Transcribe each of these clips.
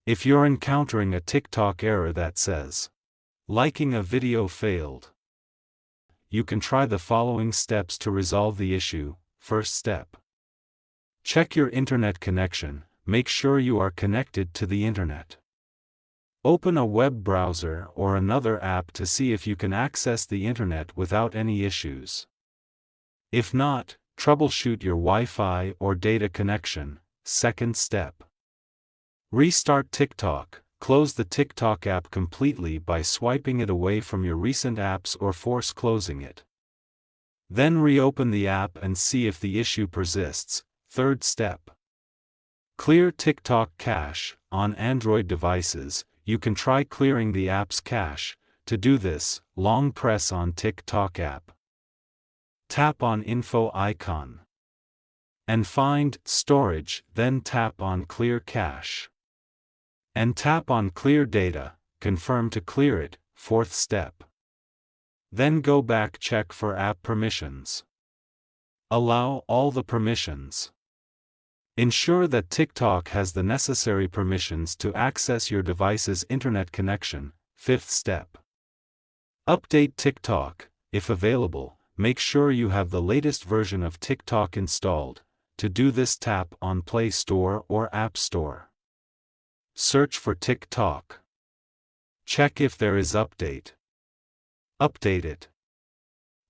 If you're encountering a TikTok error that says, "Liking a video failed," you can try the following steps to resolve the issue. First step. Check your internet connection. Make sure you are connected to the internet. Open a web browser or another app to see if you can access the internet without any issues. If not, troubleshoot your Wi-Fi or data connection. Second step. Restart TikTok. Close the TikTok app completely by swiping it away from your recent apps or force closing it. Then reopen the app and see if the issue persists. Third step. Clear TikTok cache. On Android devices, you can try clearing the app's cache. To do this, long press on TikTok app. Tap on Info icon. And find Storage, then tap on Clear Cache. And tap on Clear Data, confirm to clear it. Fourth step. Then go back, check for app permissions. Allow all the permissions. Ensure that TikTok has the necessary permissions to access your device's internet connection. Fifth step. Update TikTok. If available, make sure you have the latest version of TikTok installed. To do this, tap on Play Store or App Store. Search for TikTok. Check if there is update. Update it.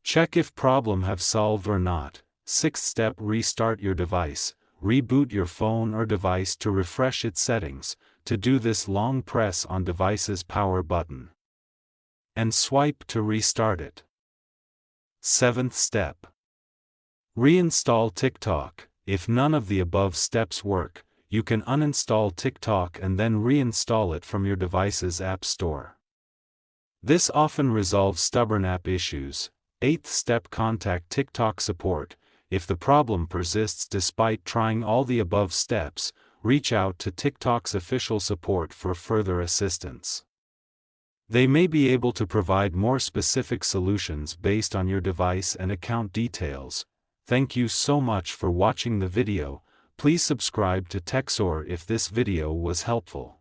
Check if problem have solved or not. Sixth step. Restart your device. Reboot your phone or device to refresh its settings. To do this, long press on device's power button and swipe to restart it. Seventh step. Reinstall TikTok. If none of the above steps work, you can uninstall TikTok and then reinstall it from your device's app store. This often resolves stubborn app issues. Eighth step. Contact TikTok support. If the problem persists despite trying all the above steps, reach out to TikTok's official support for further assistance. They may be able to provide more specific solutions based on your device and account details. Thank you so much for watching the video. Please subscribe to TechSor if this video was helpful.